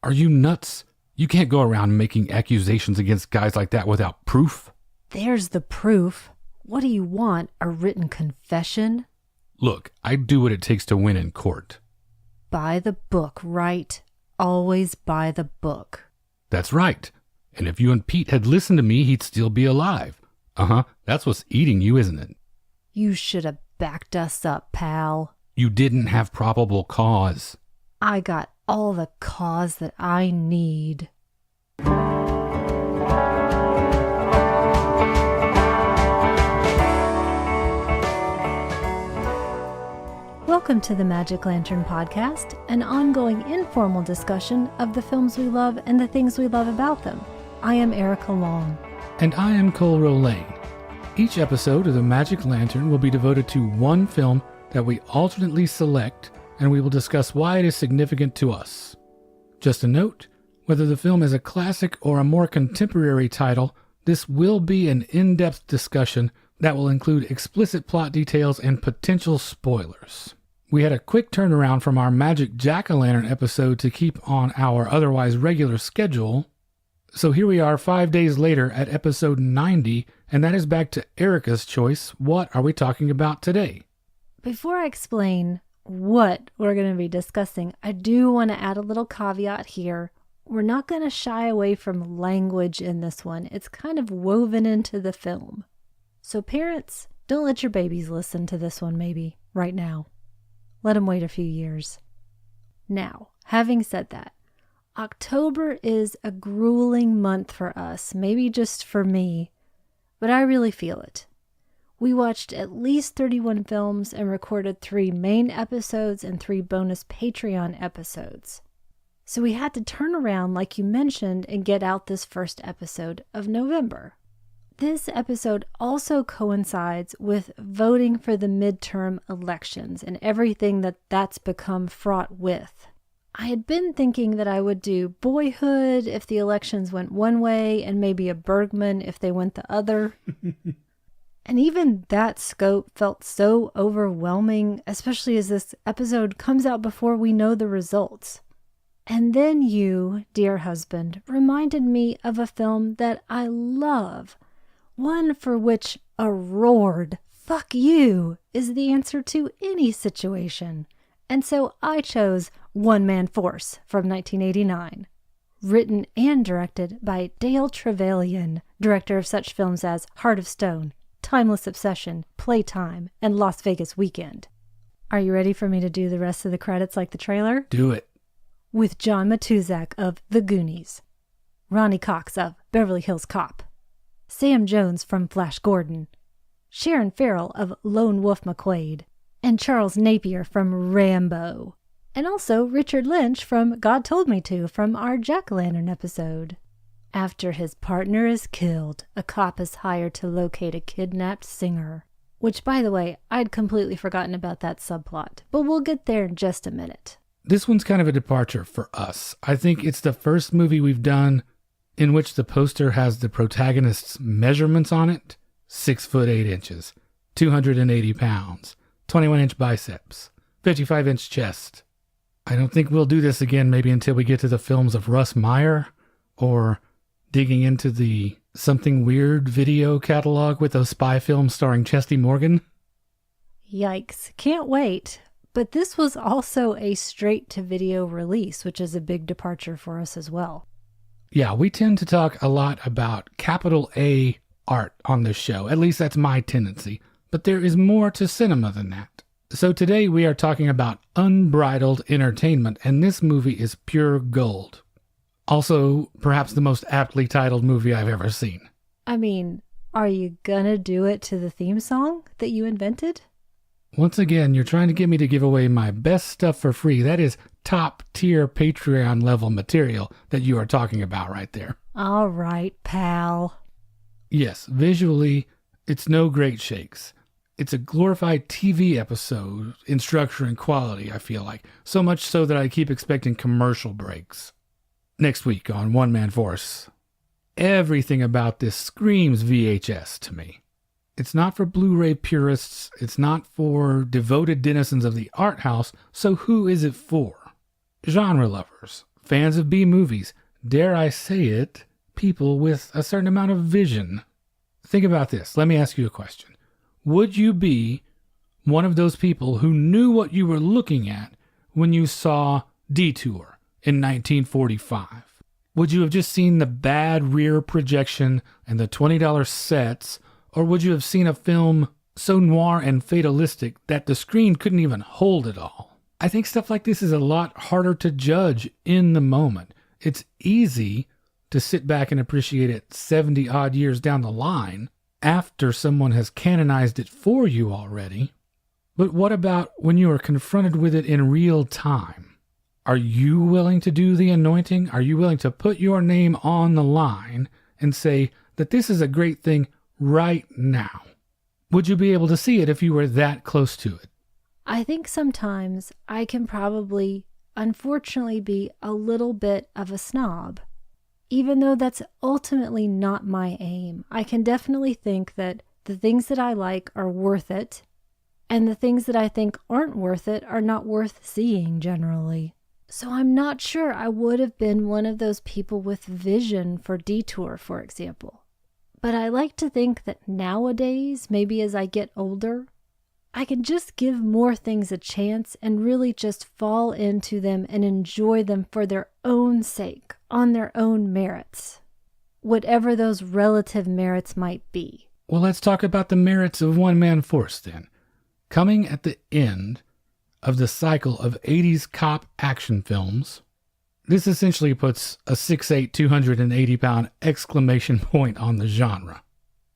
Are you nuts? You can't go around making accusations against guys like that without proof. There's the proof. What do you want, a written confession? Look, I do what it takes to win in court. By the book, right? Always by the book. That's right. And if you and Pete had listened to me, he'd still be alive. That's what's eating you, isn't it? You should have backed us up, pal. You didn't have probable cause. I got all the cause that I need. Welcome to the Magic Lantern Podcast, an ongoing informal discussion of the films we love and the things we love about them. I am Erica Long. And I am Cole Rolane. Each episode of the Magic Lantern will be devoted to one film that we alternately select, and we will discuss why it is significant to us. Just a note, whether the film is a classic or a more contemporary title, this will be an in-depth discussion that will include explicit plot details and potential spoilers. We had a quick turnaround from our Magic Jack-O-Lantern episode to keep on our otherwise regular schedule. So here we are 5 days later at episode 90, and that is back to Erica's choice. What are we talking about today? Before I explain what we're going to be discussing, I do want to add a little caveat here. We're not going to shy away from language in this one. It's kind of woven into the film. So parents, don't let your babies listen to this one maybe right now. Let them wait a few years. Now, having said that, October is a grueling month for us, maybe just for me, but I really feel it. We watched at least 31 films and recorded 3 main episodes and 3 bonus Patreon episodes. So we had to turn around, like you mentioned, and get out this first episode of November. This episode also coincides with voting for the midterm elections and everything that's become fraught with. I had been thinking that I would do Boyhood if the elections went one way and maybe a Bergman if they went the other. And even that scope felt so overwhelming, especially as this episode comes out before we know the results. And then you, dear husband, reminded me of a film that I love. One for which a roared, "Fuck you," is the answer to any situation. And so I chose One Man Force from 1989. Written and directed by Dale Trevelyan, director of such films as Heart of Stone, Timeless Obsession, Playtime, and Las Vegas Weekend. Are you ready for me to do the rest of the credits like the trailer? Do it. With John Matuzak of The Goonies, Ronnie Cox of Beverly Hills Cop, Sam Jones from Flash Gordon, Sharon Farrell of Lone Wolf McQuade, and Charles Napier from Rambo, and also Richard Lynch from God Told Me To from our Jack-O-Lantern episode. After his partner is killed, a cop is hired to locate a kidnapped singer. Which, by the way, I'd completely forgotten about that subplot, but we'll get there in just a minute. This one's kind of a departure for us. I think it's the first movie we've done in which the poster has the protagonist's measurements on it. 6 foot 8 inches, 280 pounds, 21-inch biceps, 55-inch chest. I don't think we'll do this again maybe until we get to the films of Russ Meyer or digging into the Something Weird video catalog with a spy film starring Chesty Morgan. Yikes, can't wait. But this was also a straight-to-video release, which is a big departure for us as well. Yeah, we tend to talk a lot about capital A art on this show. At least that's my tendency. But there is more to cinema than that. So today we are talking about unbridled entertainment, and this movie is pure gold. Also, perhaps the most aptly titled movie I've ever seen. I mean, are you gonna do it to the theme song that you invented? Once again, you're trying to get me to give away my best stuff for free. That is top-tier Patreon-level material that you are talking about right there. All right, pal. Yes, visually, it's no great shakes. It's a glorified TV episode in structure and quality, I feel like. So much so that I keep expecting commercial breaks. Next week on One Man Force. Everything about this screams VHS to me. It's not for Blu-ray purists. It's not for devoted denizens of the art house. So who is it for? Genre lovers, fans of B movies, dare I say it, people with a certain amount of vision. Think about this. Let me ask you a question. Would you be one of those people who knew what you were looking at when you saw Detour in 1945? Would you have just seen the bad rear projection and the $20 sets, or would you have seen a film so noir and fatalistic that the screen couldn't even hold it all? I think stuff like this is a lot harder to judge in the moment. It's easy to sit back and appreciate it 70 odd years down the line after someone has canonized it for you already. But what about when you are confronted with it in real time? Are you willing to do the anointing? Are you willing to put your name on the line and say that this is a great thing right now? Would you be able to see it if you were that close to it? I think sometimes I can probably, unfortunately, be a little bit of a snob. Even though that's ultimately not my aim, I can definitely think that the things that I like are worth it, and the things that I think aren't worth it are not worth seeing generally. So I'm not sure I would have been one of those people with vision for Detour, for example. But I like to think that nowadays, maybe as I get older, I can just give more things a chance and really just fall into them and enjoy them for their own sake, on their own merits, whatever those relative merits might be. Well, let's talk about the merits of One Man Force then. Coming at the end of the cycle of 80s cop action films, this essentially puts a 6'8", 280-pound exclamation point on the genre.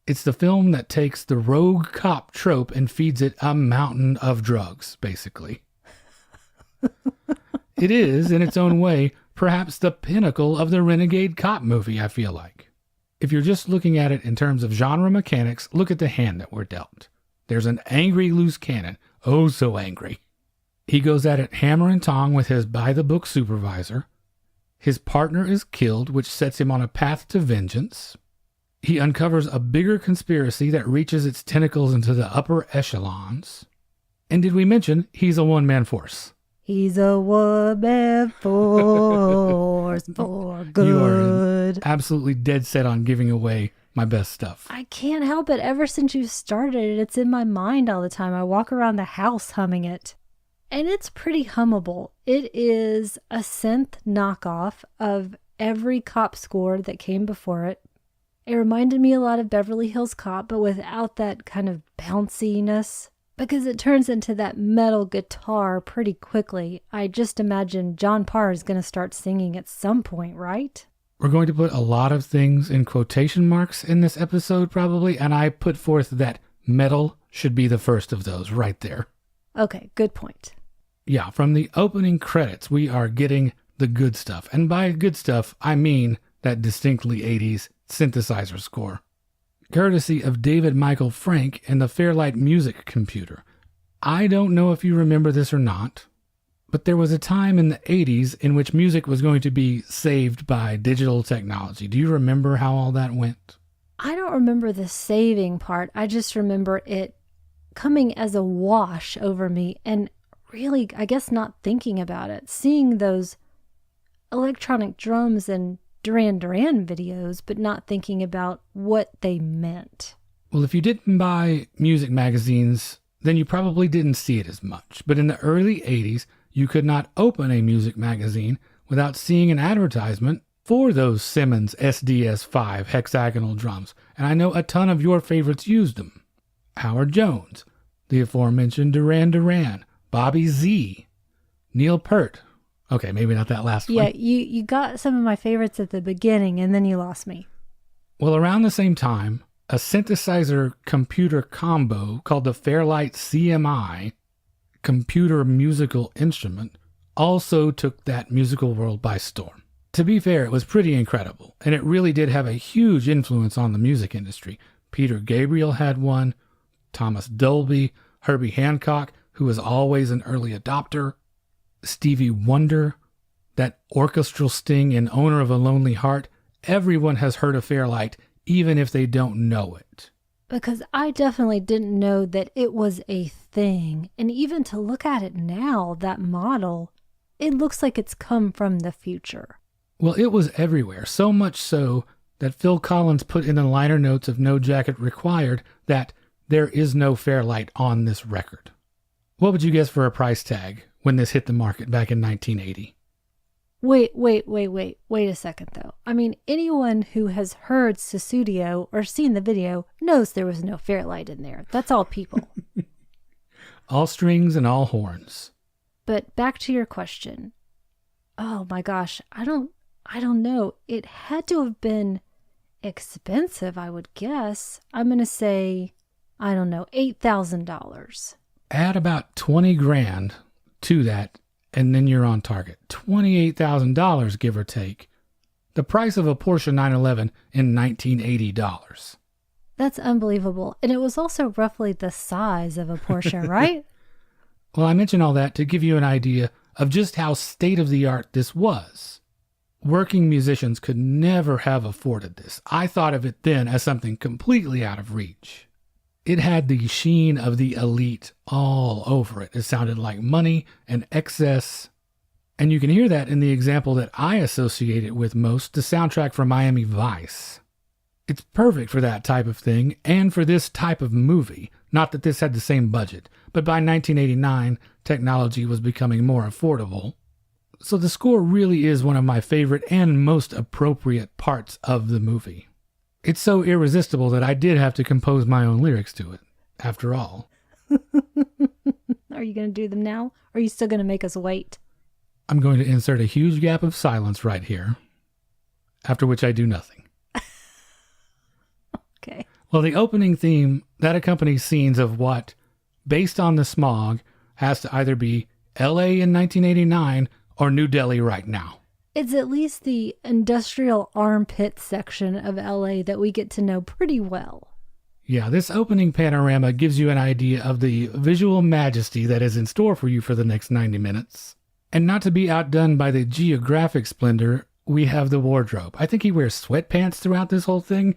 It's the film that takes the rogue cop trope and feeds it a mountain of drugs, basically. It is, in its own way, perhaps the pinnacle of the renegade cop movie, I feel like. If you're just looking at it in terms of genre mechanics, look at the hand that we're dealt. There's an angry loose cannon, oh so angry. He goes at it hammer and tong with his by-the-book supervisor. His partner is killed, which sets him on a path to vengeance. He uncovers a bigger conspiracy that reaches its tentacles into the upper echelons. And did we mention he's a one-man force? He's a one-man force for good. You are absolutely dead set on giving away my best stuff. I can't help it. Ever since you started it, it's in my mind all the time. I walk around the house humming it. And it's pretty hummable. It is a synth knockoff of every cop score that came before it. It reminded me a lot of Beverly Hills Cop, but without that kind of bounciness, because it turns into that metal guitar pretty quickly. I just imagine John Parr is going to start singing at some point, right? We're going to put a lot of things in quotation marks in this episode, probably, and I put forth that metal should be the first of those right there. Okay, good point. Yeah, from the opening credits, we are getting the good stuff. And by good stuff, I mean that distinctly 80s synthesizer score, courtesy of David Michael Frank and the Fairlight Music Computer. I don't know if you remember this or not, but there was a time in the 80s in which music was going to be saved by digital technology. Do you remember how all that went? I don't remember the saving part. I just remember it coming as a wash over me and really, I guess, not thinking about it. Seeing those electronic drums and Duran Duran videos, but not thinking about what they meant. Well, if you didn't buy music magazines, then you probably didn't see it as much. But in the early 80s, you could not open a music magazine without seeing an advertisement for those Simmons SDS5 hexagonal drums. And I know a ton of your favorites used them. Howard Jones, the aforementioned Duran Duran, Bobby Z, Neil Peart. Okay, maybe not that last one. Yeah, you got some of my favorites at the beginning, and then you lost me. Well, around the same time, a synthesizer computer combo called the Fairlight CMI, computer musical instrument, also took that musical world by storm. To be fair, it was pretty incredible, and it really did have a huge influence on the music industry. Peter Gabriel had one, Thomas Dolby, Herbie Hancock, who was always an early adopter, Stevie Wonder, that orchestral sting in Owner of a Lonely Heart. Everyone has heard of Fairlight, even if they don't know it. Because I definitely didn't know that it was a thing. And even to look at it now, that model, It looks like it's come from the future. Well, it was everywhere, so much so that Phil Collins put in the liner notes of No Jacket Required that there is no Fairlight on this record. What would you guess for a price tag when this hit the market back in 1980? Wait a second, though. I mean, anyone who has heard Sussudio or seen the video knows there was no Fairlight in there. That's all people. All strings and all horns. But back to your question. Oh my gosh, I don't know. It had to have been expensive, I would guess. I'm going to say, I don't know, $8,000. Add about 20 grand to that, and then you're on target. $28,000, give or take. The price of a Porsche 911 in $1980. That's unbelievable. And it was also roughly the size of a Porsche, right? Well, I mention all that to give you an idea of just how state-of-the-art this was. Working musicians could never have afforded this. I thought of it then as something completely out of reach. It had the sheen of the elite all over it. It sounded like money and excess. And you can hear that in the example that I associate it with most, the soundtrack for Miami Vice. It's perfect for that type of thing and for this type of movie. Not that this had the same budget, but by 1989, technology was becoming more affordable. So the score really is one of my favorite and most appropriate parts of the movie. It's so irresistible that I did have to compose my own lyrics to it, after all. Are you going to do them now? Or are you still going to make us wait? I'm going to insert a huge gap of silence right here, after which I do nothing. Okay. Well, the opening theme, that accompanies scenes of what, based on the smog, has to either be LA in 1989 or New Delhi right now. It's at least the industrial armpit section of LA that we get to know pretty well. Yeah, this opening panorama gives you an idea of the visual majesty that is in store for you for the next 90 minutes. And not to be outdone by the geographic splendor, we have the wardrobe. I think he wears sweatpants throughout this whole thing.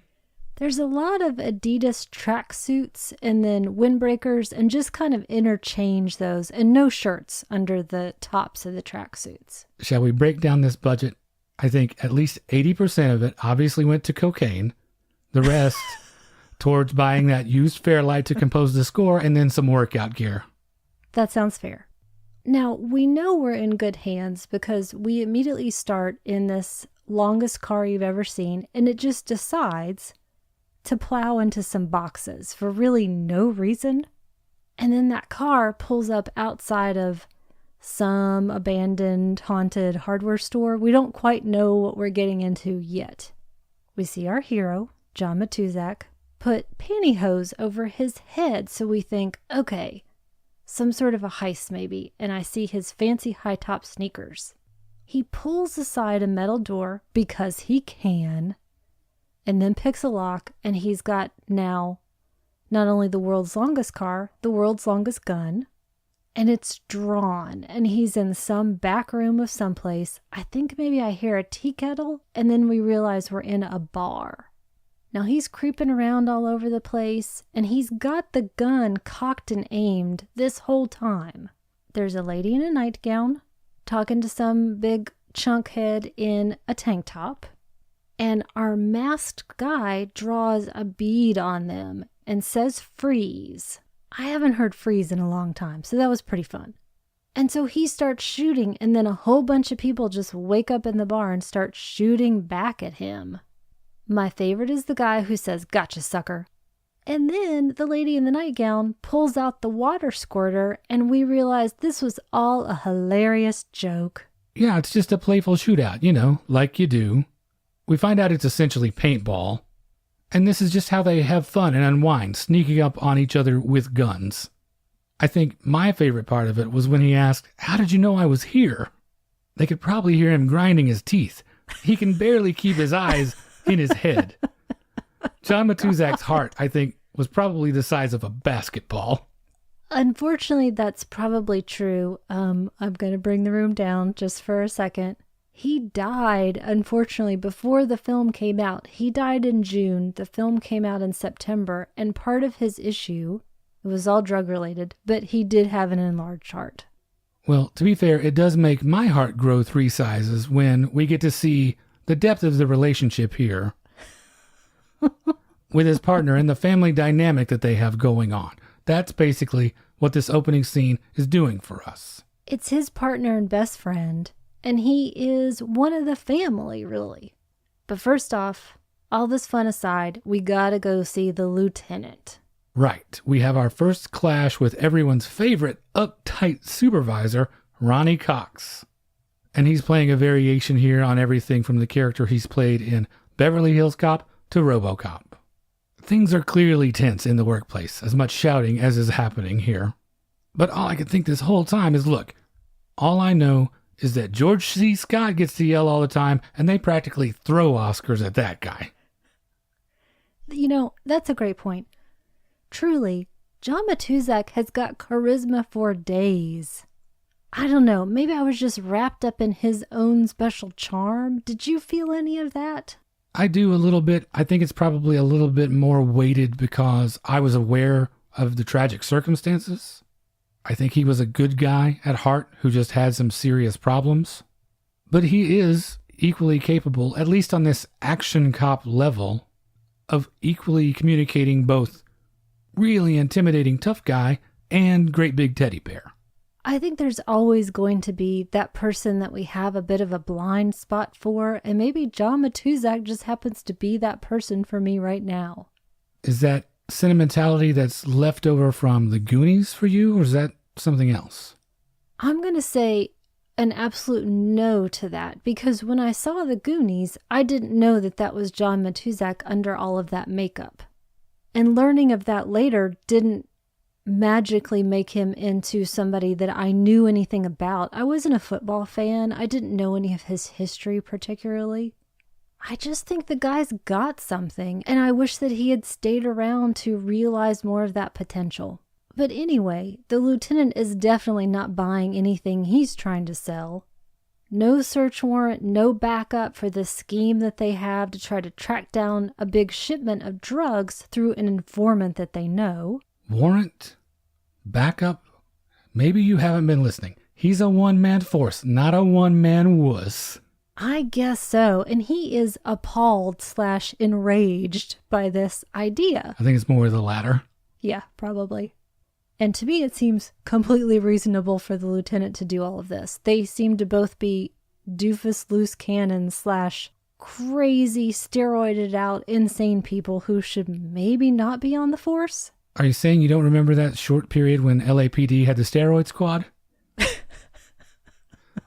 There's a lot of Adidas tracksuits and then windbreakers and just kind of interchange those and no shirts under the tops of the tracksuits. Shall we break down this budget? I think at least 80% of it obviously went to cocaine. The rest towards buying that used Fairlight to compose the score and then some workout gear. That sounds fair. Now, we know we're in good hands because we immediately start in this longest car you've ever seen and it just decides to plow into some boxes for really no reason. And then that car pulls up outside of some abandoned, haunted hardware store. We don't quite know what we're getting into yet. We see our hero, John Matuzak, put pantyhose over his head. So we think, okay, some sort of a heist maybe. And I see his fancy high-top sneakers. He pulls aside a metal door because he can, and then picks a lock, and he's got now not only the world's longest car, the world's longest gun, and it's drawn, and he's in some back room of someplace. I think maybe I hear a tea kettle, and then we realize we're in a bar. Now he's creeping around all over the place, and he's got the gun cocked and aimed this whole time. There's a lady in a nightgown talking to some big chunk head in a tank top. And our masked guy draws a bead on them and says freeze. I haven't heard freeze in a long time, so that was pretty fun. And so he starts shooting, and then a whole bunch of people just wake up in the bar and start shooting back at him. My favorite is the guy who says, "Gotcha, sucker." And then the lady in the nightgown pulls out the water squirter, and we realize this was all a hilarious joke. Yeah, it's just a playful shootout, like you do. We find out it's essentially paintball, and this is just how they have fun and unwind, sneaking up on each other with guns. I think my favorite part of it was when he asked, "How did you know I was here?" They could probably hear him grinding his teeth. He can barely keep his eyes in his head. John Matuzak's heart, I think, was probably the size of a basketball. Unfortunately, that's probably true. I'm going to bring the room down just for a second. He died, unfortunately, before the film came out. He died in June. The film came out in September. And part of his issue, it was all drug related, but he did have an enlarged heart. Well, to be fair, it does make my heart grow 3 sizes when we get to see the depth of the relationship here with his partner and the family dynamic that they have going on. That's basically what this opening scene is doing for us. It's his partner and best friend, and he is one of the family, really. But first off, all this fun aside, we gotta go see the lieutenant. Right. We have our first clash with everyone's favorite uptight supervisor, Ronnie Cox. And he's playing a variation here on everything from the character he's played in Beverly Hills Cop to RoboCop. Things are clearly tense in the workplace, as much shouting as is happening here. But all I could think this whole time is, look, all I know is that George C. Scott gets to yell all the time, and they practically throw Oscars at that guy. You know, that's a great point. Truly, John Matuzak has got charisma for days. I don't know, maybe I was just wrapped up in his own special charm. Did you feel any of that? I do a little bit. I think it's probably a little bit more weighted because I was aware of the tragic circumstances. I think he was a good guy at heart who just had some serious problems. But he is equally capable, at least on this action cop level, of equally communicating both really intimidating tough guy and great big teddy bear. I think there's always going to be that person that we have a bit of a blind spot for, and maybe John Matuzak just happens to be that person for me right now. Is that sentimentality that's left over from the Goonies for you, or is that something else? I'm going to say an absolute no to that, because when I saw the Goonies, I didn't know that that was John Matuzak under all of that makeup. And learning of that later didn't magically make him into somebody that I knew anything about. I wasn't a football fan. I didn't know any of his history particularly. I just think the guy's got something, and I wish that he had stayed around to realize more of that potential. But anyway, the lieutenant is definitely not buying anything he's trying to sell. No search warrant, no backup for this scheme that they have to try to track down a big shipment of drugs through an informant that they know. Warrant? Backup? Maybe you haven't been listening. He's a one-man force, not a one-man wuss. I guess so, and he is appalled/enraged by this idea. I think it's more the latter. Yeah, probably. And to me, it seems completely reasonable for the lieutenant to do all of this. They seem to both be doofus loose cannons / crazy, steroided out, insane people who should maybe not be on the force. Are you saying you don't remember that short period when LAPD had the steroid squad?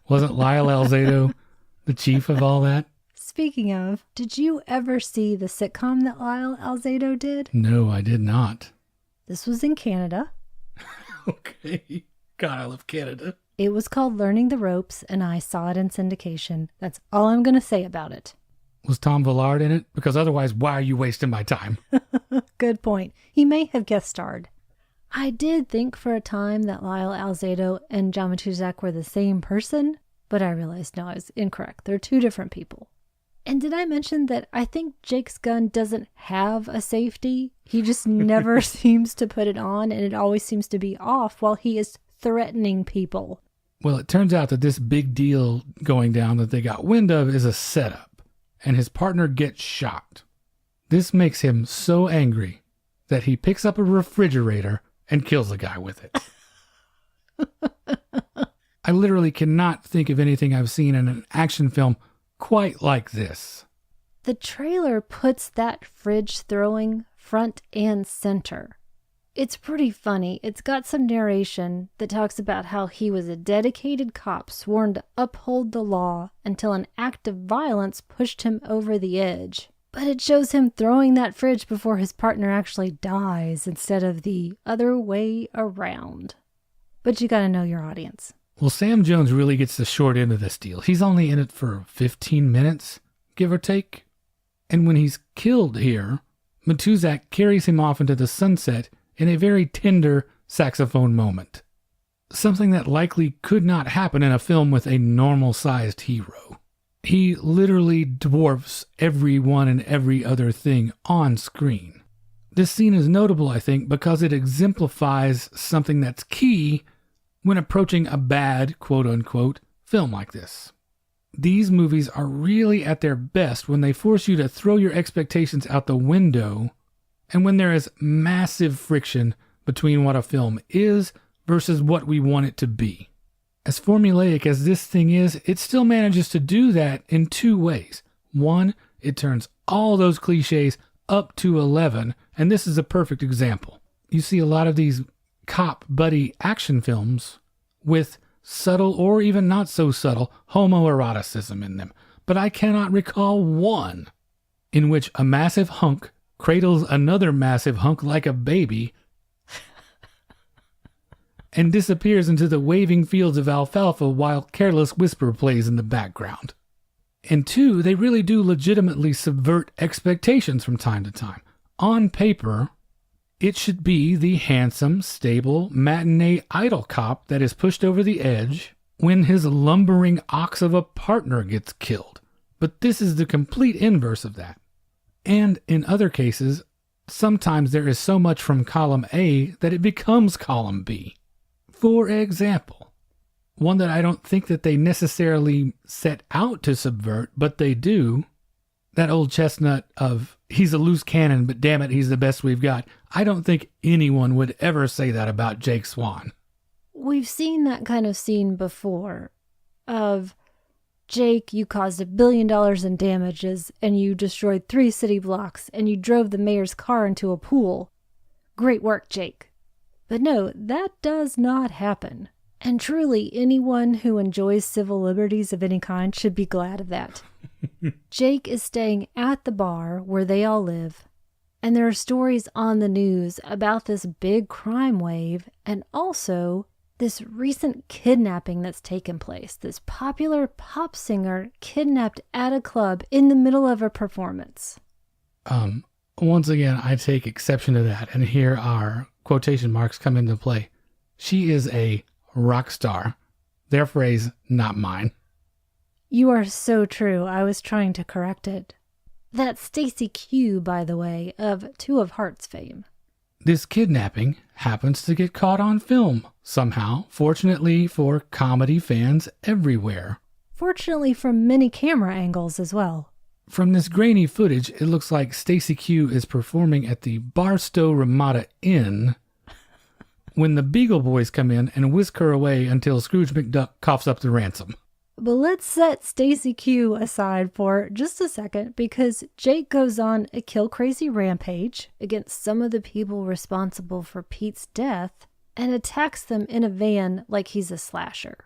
Wasn't Lyle Alzado the chief of all that? Speaking of, did you ever see the sitcom that Lyle Alzado did? No, I did not. This was in Canada. Okay. God, I love Canada. It was called Learning the Ropes, and I saw it in syndication. That's all I'm going to say about it. Was Tom Villard in it? Because otherwise, why are you wasting my time? Good point. He may have guest starred. I did think for a time that Lyle Alzado and John Matuzak were the same person, but I realized no, I was incorrect. They're two different people. And did I mention that I think Jake's gun doesn't have a safety? He just never seems to put it on, and it always seems to be off while he is threatening people. Well, it turns out that this big deal going down that they got wind of is a setup, and his partner gets shot. This makes him so angry that he picks up a refrigerator and kills a guy with it. I literally cannot think of anything I've seen in an action film quite like this. The trailer puts that fridge throwing front and center. It's pretty funny. It's got some narration that talks about how he was a dedicated cop sworn to uphold the law until an act of violence pushed him over the edge. But it shows him throwing that fridge before his partner actually dies instead of the other way around. But you gotta know your audience. Well, Sam Jones really gets the short end of this deal. He's only in it for 15 minutes, give or take. And when he's killed here, Matuzak carries him off into the sunset in a very tender saxophone moment. Something that likely could not happen in a film with a normal-sized hero. He literally dwarfs everyone and every other thing on screen. This scene is notable, I think, because it exemplifies something that's key when approaching a bad, quote-unquote, film like this. These movies are really at their best when they force you to throw your expectations out the window and when there is massive friction between what a film is versus what we want it to be. As formulaic as this thing is, it still manages to do that in two ways. One, it turns all those cliches up to 11, and this is a perfect example. You see a lot of these cop buddy action films with subtle or even not so subtle homoeroticism in them, but I cannot recall one in which a massive hunk cradles another massive hunk like a baby and disappears into the waving fields of alfalfa while Careless Whisper plays in the background. And two, they really do legitimately subvert expectations from time to time. On paper, it should be the handsome, stable, matinee idol cop that is pushed over the edge when his lumbering ox of a partner gets killed. But this is the complete inverse of that. And in other cases, sometimes there is so much from column A that it becomes column B. For example, one that I don't think that they necessarily set out to subvert, but they do, that old chestnut of, he's a loose cannon, but damn it, he's the best we've got. I don't think anyone would ever say that about Jake Swan. We've seen that kind of scene before of, Jake, you caused $1 billion in damages, and you destroyed 3 city blocks, and you drove the mayor's car into a pool. Great work, Jake. But no, that does not happen. And truly, anyone who enjoys civil liberties of any kind should be glad of that. Jake is staying at the bar where they all live, and there are stories on the news about this big crime wave and also this recent kidnapping that's taken place. This popular pop singer kidnapped at a club in the middle of a performance. Once again, I take exception to that, and here our quotation marks come into play. She is a rock star. Their phrase, not mine. You are so true. I was trying to correct it. That's Stacey Q, by the way, of Two of Hearts fame. This kidnapping happens to get caught on film somehow, fortunately for comedy fans everywhere. Fortunately from many camera angles as well. From this grainy footage, it looks like Stacey Q is performing at the Barstow Ramada Inn when the Beagle Boys come in and whisk her away until Scrooge McDuck coughs up the ransom. But let's set Stacey Q aside for just a second because Jake goes on a kill-crazy rampage against some of the people responsible for Pete's death and attacks them in a van like he's a slasher.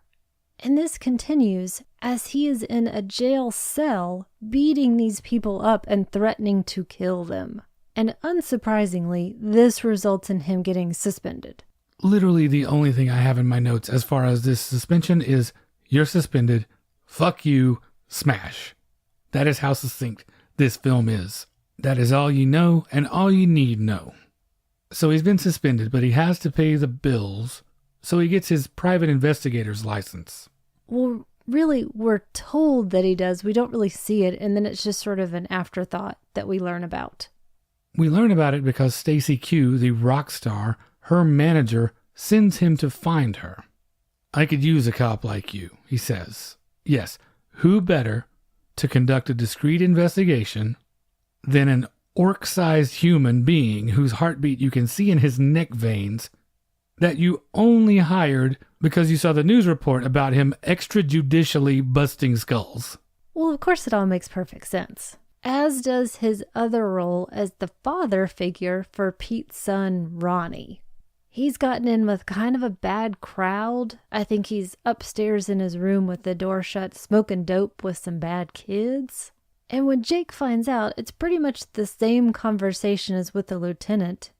And this continues as he is in a jail cell beating these people up and threatening to kill them. And unsurprisingly, this results in him getting suspended. Literally the only thing I have in my notes as far as this suspension is, you're suspended, fuck you, smash. That is how succinct this film is. That is all you know and all you need know. So he's been suspended, but he has to pay the bills, so he gets his private investigator's license. Well, really, we're told that he does. We don't really see it, and then it's just sort of an afterthought that we learn about. We learn about it because Stacey Q, the rock star, her manager, sends him to find her. I could use a cop like you, he says. Yes, who better to conduct a discreet investigation than an orc-sized human being whose heartbeat you can see in his neck veins that you only hired because you saw the news report about him extrajudicially busting skulls. Well, of course it all makes perfect sense. As does his other role as the father figure for Pete's son, Ronnie. He's gotten in with kind of a bad crowd. I think he's upstairs in his room with the door shut, smoking dope with some bad kids. And when Jake finds out, it's pretty much the same conversation as with the lieutenant.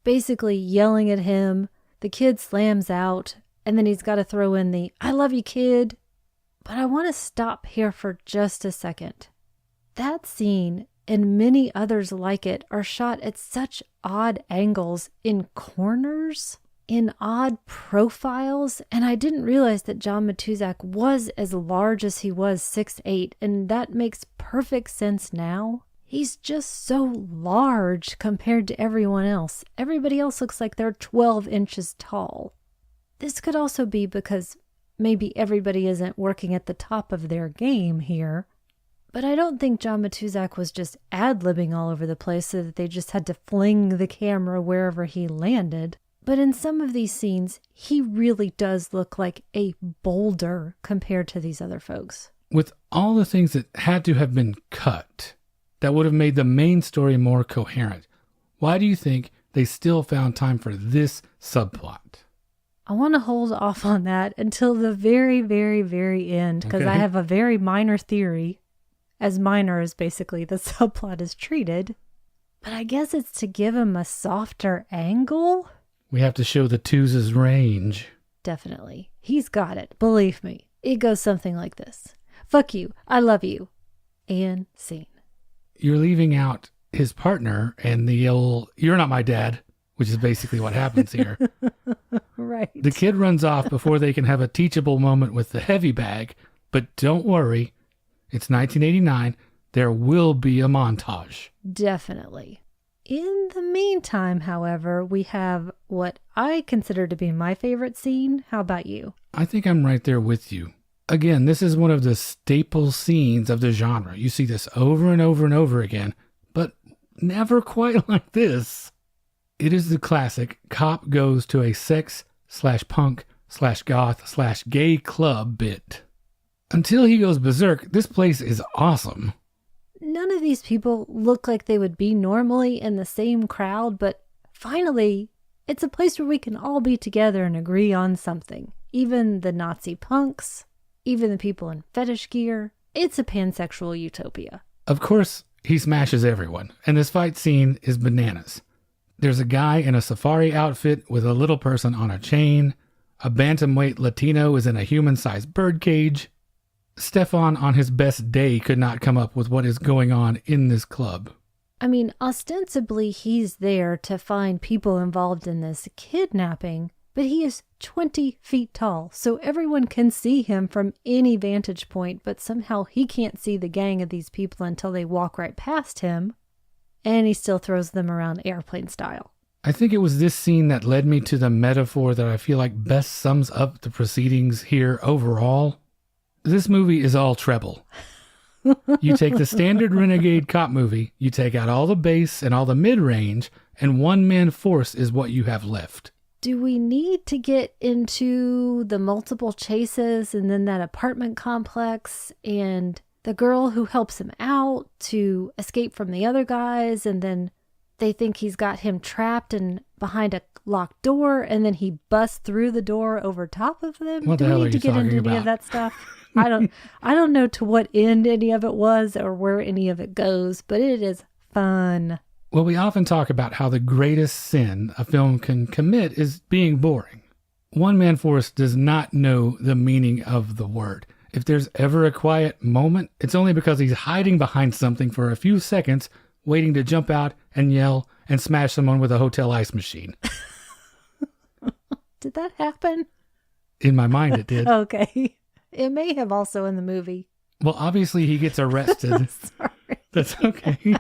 Basically yelling at him, the kid slams out, and then he's got to throw in the, I love you, kid. But I want to stop here for just a second. That scene and many others like it are shot at such odd angles, in corners, in odd profiles, and I didn't realize that John Matuszak was as large as he was, 6'8", and that makes perfect sense now. He's just so large compared to everyone else. Everybody else looks like they're 12 inches tall. This could also be because maybe everybody isn't working at the top of their game here. But I don't think John Matuszak was just ad-libbing all over the place so that they just had to fling the camera wherever he landed. But in some of these scenes, he really does look like a boulder compared to these other folks. With all the things that had to have been cut that would have made the main story more coherent, why do you think they still found time for this subplot? I want to hold off on that until the very, very, very end, because I have a very minor theory, as minor as basically the subplot is treated. But I guess it's to give him a softer angle? We have to show the Twos' range. Definitely. He's got it. Believe me. It goes something like this. Fuck you. I love you. And scene. You're leaving out his partner and the old, "You're not my dad," which is basically what happens here. Right. The kid runs off before they can have a teachable moment with the heavy bag. But don't worry. It's 1989. There will be a montage. Definitely. In the meantime, however, we have what I consider to be my favorite scene. How about you? I think I'm right there with you. Again, this is one of the staple scenes of the genre. You see this over and over and over again, but never quite like this. It is the classic cop goes to a sex/punk/goth/gay club bit. Until he goes berserk, this place is awesome. None of these people look like they would be normally in the same crowd, but finally, it's a place where we can all be together and agree on something. Even the Nazi punks, even the people in fetish gear. It's a pansexual utopia. Of course, he smashes everyone, and this fight scene is bananas. There's a guy in a safari outfit with a little person on a chain. A bantamweight Latino is in a human-sized birdcage. Stefan, on his best day, could not come up with what is going on in this club. I mean, ostensibly he's there to find people involved in this kidnapping, but he is 20 feet tall, so everyone can see him from any vantage point, but somehow he can't see the gang of these people until they walk right past him, and he still throws them around airplane style. I think it was this scene that led me to the metaphor that I feel like best sums up the proceedings here overall. This movie is all treble. You take the standard renegade cop movie, you take out all the bass and all the mid-range, and one-man force is what you have left. Do we need to get into the multiple chases and then that apartment complex and the girl who helps him out to escape from the other guys, and then they think he's got him trapped and behind a locked door, and then he busts through the door over top of them? What the hell are you Do we need to get into any of that stuff? I don't know to what end any of it was or where any of it goes, but it is fun. Well, we often talk about how the greatest sin a film can commit is being boring. One Man Force does not know the meaning of the word. If there's ever a quiet moment, it's only because he's hiding behind something for a few seconds, waiting to jump out and yell and smash someone with a hotel ice machine. Did that happen? In my mind, it did. Okay. It may have also in the movie. Well, obviously he gets arrested. Sorry. That's okay.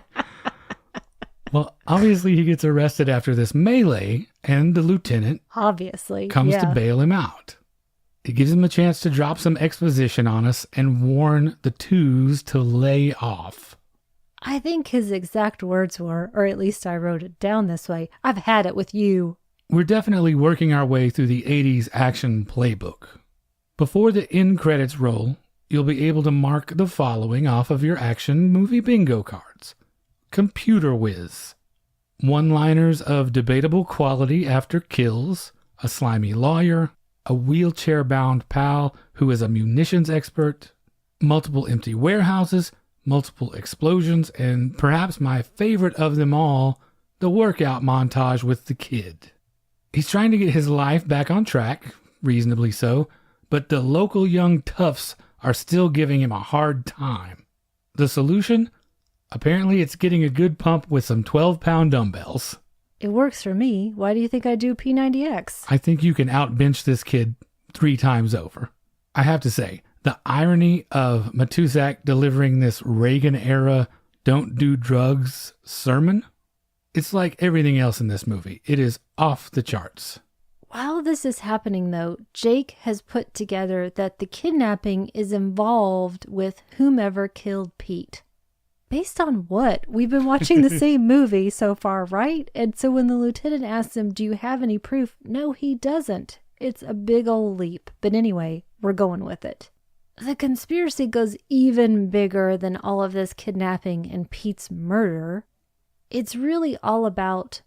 Well, obviously he gets arrested after this melee, and the lieutenant Obviously comes to bail him out. It gives him a chance to drop some exposition on us and warn the Twos to lay off. I think his exact words were, or at least I wrote it down this way, "I've had it with you." We're definitely working our way through the 80s action playbook. Before the end credits roll, you'll be able to mark the following off of your action movie bingo cards. Computer whiz. One-liners of debatable quality after kills, a slimy lawyer, a wheelchair-bound pal who is a munitions expert, multiple empty warehouses, multiple explosions, and perhaps my favorite of them all, the workout montage with the kid. He's trying to get his life back on track, reasonably so, but the local young toughs are still giving him a hard time. The solution? Apparently it's getting a good pump with some 12-pound dumbbells. It works for me. Why do you think I do P90X? I think you can outbench this kid 3 times over. I have to say, the irony of Matuszak delivering this Reagan-era don't do drugs sermon, it's like everything else in this movie. It is off the charts. While this is happening, though, Jake has put together that the kidnapping is involved with whomever killed Pete. Based on what? We've been watching the same movie so far, right? And so when the lieutenant asks him, do you have any proof? No, he doesn't. It's a big old leap. But anyway, we're going with it. The conspiracy goes even bigger than all of this kidnapping and Pete's murder. It's really all about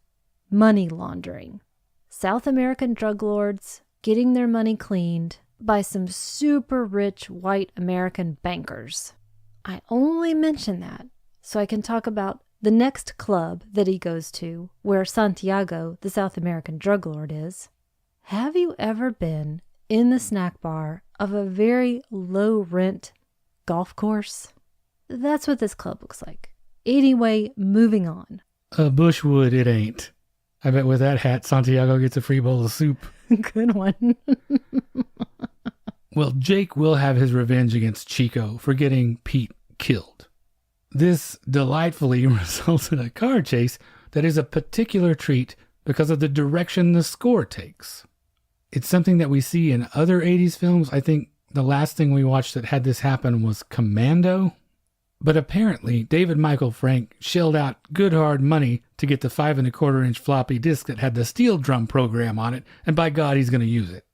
money laundering. South American drug lords getting their money cleaned by some super rich white American bankers. I only mention that so I can talk about the next club that he goes to, where Santiago, the South American drug lord, is. Have you ever been in the snack bar of a very low-rent golf course? That's what this club looks like. Anyway, moving on. Bushwood, it ain't. I bet with that hat, Santiago gets a free bowl of soup. Good one. Well, Jake will have his revenge against Chico for getting Pete killed. This delightfully results in a car chase that is a particular treat because of the direction the score takes. It's something that we see in other 80s films. I think the last thing we watched that had this happen was Commando. But apparently, David Michael Frank shelled out good hard money to get the 5 1/4-inch floppy disk that had the steel drum program on it, and by God, he's going to use it.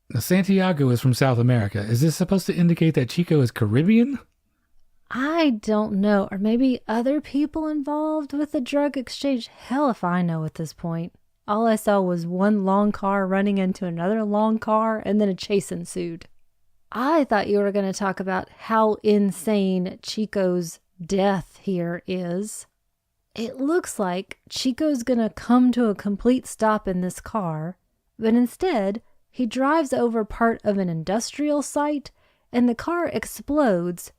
Now, Santiago is from South America. Is this supposed to indicate that Chico is Caribbean? I don't know. Or maybe other people involved with the drug exchange. Hell if I know at this point. All I saw was one long car running into another long car, and then a chase ensued. I thought you were going to talk about how insane Chico's death here is. It looks like Chico's going to come to a complete stop in this car, but instead, he drives over part of an industrial site, and the car explodes.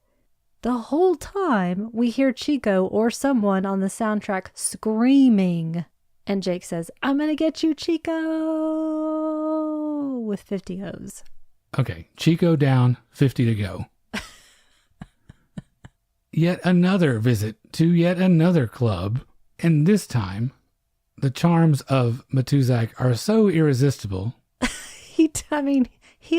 The whole time, we hear Chico or someone on the soundtrack screaming. And Jake says, I'm going to get you, Chico, with 50 O's. Okay, Chico down, 50 to go. Yet another visit to yet another club, and this time, the charms of Matuzak are so irresistible. He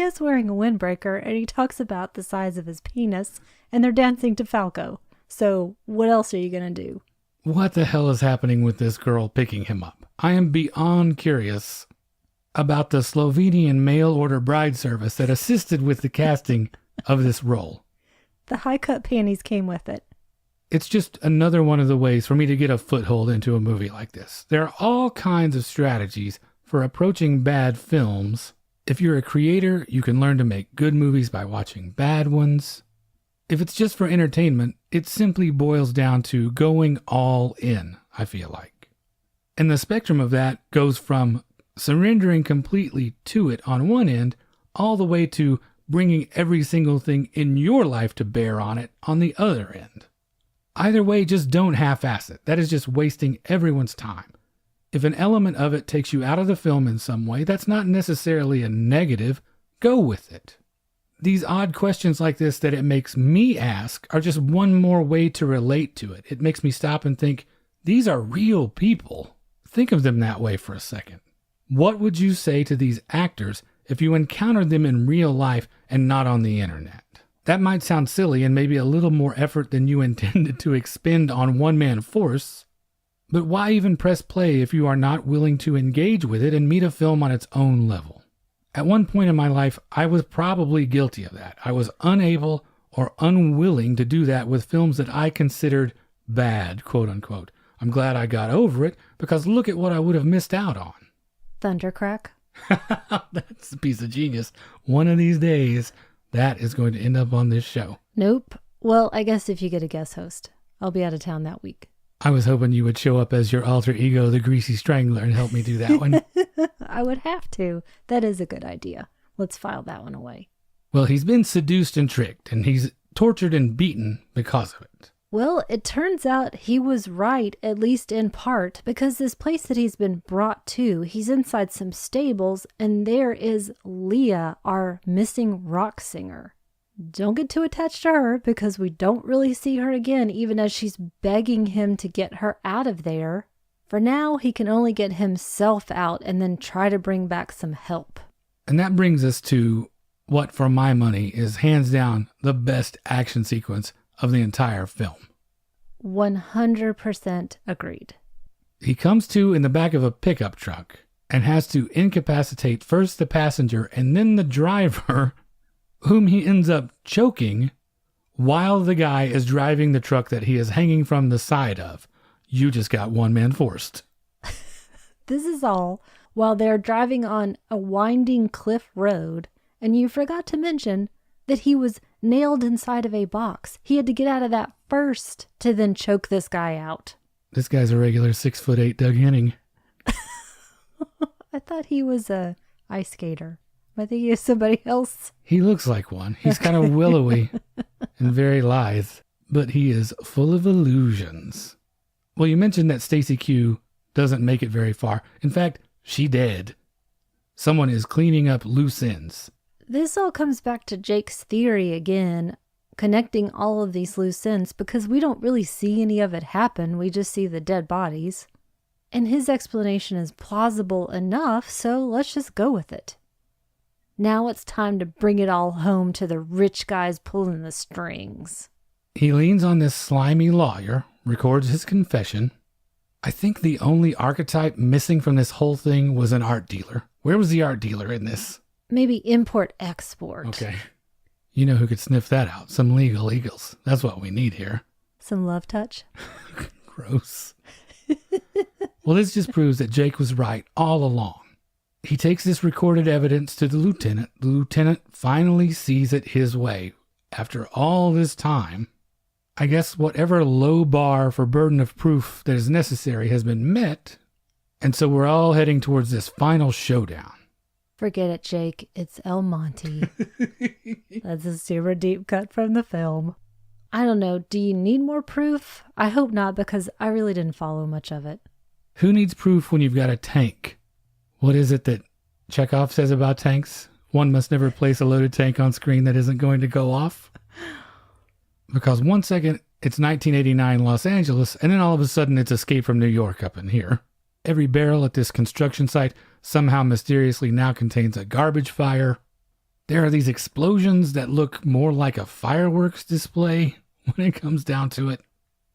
is wearing a windbreaker, and he talks about the size of his penis, and they're dancing to Falco. So what else are you going to do? What the hell is happening with this girl picking him up? I am beyond curious about the Slovenian mail-order bride service that assisted with the casting of this role. The high-cut panties came with it. It's just another one of the ways for me to get a foothold into a movie like this. There are all kinds of strategies for approaching bad films. If you're a creator, you can learn to make good movies by watching bad ones. If it's just for entertainment, it simply boils down to going all in, I feel like. And the spectrum of that goes from surrendering completely to it on one end, all the way to bringing every single thing in your life to bear on it on the other end. Either way, just don't half-ass it. That is just wasting everyone's time. If an element of it takes you out of the film in some way, that's not necessarily a negative. Go with it. These odd questions like this that it makes me ask are just one more way to relate to it. It makes me stop and think, these are real people. Think of them that way for a second. What would you say to these actors if you encountered them in real life and not on the internet? That might sound silly and maybe a little more effort than you intended to expend on one-man force, but why even press play if you are not willing to engage with it and meet a film on its own level? At one point in my life, I was probably guilty of that. I was unable or unwilling to do that with films that I considered bad, quote unquote. I'm glad I got over it because look at what I would have missed out on. Thundercrack. That's a piece of genius. One of these days, that is going to end up on this show. Nope. Well, I guess if you get a guest host, I'll be out of town that week. I was hoping you would show up as your alter ego, the Greasy Strangler, and help me do that one. I would have to. That is a good idea. Let's file that one away. Well, he's been seduced and tricked, and he's tortured and beaten because of it. Well, it turns out he was right, at least in part, because this place that he's been brought to, he's inside some stables, and there is Leah, our missing rock singer. Don't get too attached to her, because we don't really see her again, even as she's begging him to get her out of there. For now, he can only get himself out and then try to bring back some help. And that brings us to what, for my money, is hands down the best action sequence of the entire film. 100% agreed. He comes to in the back of a pickup truck and has to incapacitate first the passenger and then the driver, whom he ends up choking while the guy is driving the truck that he is hanging from the side of. You just got one man forced. This is all while they're driving on a winding cliff road, and you forgot to mention that he was nailed inside of a box. He had to get out of that first to then choke this guy out. This guy's a regular 6'8" Doug Henning. I thought he was a ice skater. I think he is somebody else. He looks like one. He's kind of willowy and very lithe, but he is full of illusions. Well, you mentioned that Stacy Q doesn't make it very far. In fact, she dead. Someone is cleaning up loose ends. This all comes back to Jake's theory again, connecting all of these loose ends, because we don't really see any of it happen. We just see the dead bodies. And his explanation is plausible enough, so let's just go with it. Now it's time to bring it all home to the rich guys pulling the strings. He leans on this slimy lawyer, records his confession. I think the only archetype missing from this whole thing was an art dealer. Where was the art dealer in this? Maybe import-export. Okay. You know who could sniff that out? Some legal eagles. That's what we need here. Some love touch. Gross. Well, this just proves that Jake was right all along. He takes this recorded evidence to the lieutenant. The lieutenant finally sees it his way. After all this time, I guess whatever low bar for burden of proof that is necessary has been met, and so we're all heading towards this final showdown. Forget it, Jake. It's El Monte. That's a super deep cut from the film. I don't know. Do you need more proof? I hope not, because I really didn't follow much of it. Who needs proof when you've got a tank? What is it that Chekhov says about tanks? One must never place a loaded tank on screen that isn't going to go off. Because one second it's 1989 Los Angeles, and then all of a sudden it's Escape from New York up in here. Every barrel at this construction site somehow mysteriously now contains a garbage fire. There are these explosions that look more like a fireworks display when it comes down to it.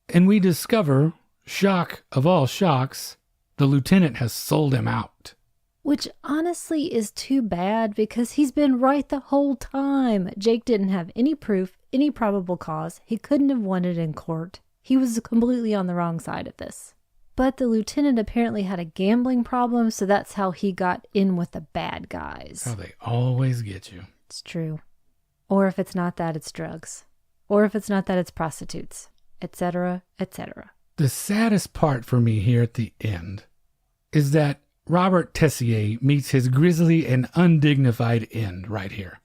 And we discover, shock of all shocks, the lieutenant has sold him out. Which honestly is too bad, because he's been right the whole time. Jake didn't have any proof, any probable cause. He couldn't have won it in court. He was completely on the wrong side of this. But the lieutenant apparently had a gambling problem, so that's how he got in with the bad guys. How they always get you. It's true. Or if it's not that, it's drugs. Or if it's not that, it's prostitutes, etc., etc. The saddest part for me here at the end is that Robert Tessier meets his grisly and undignified end right here.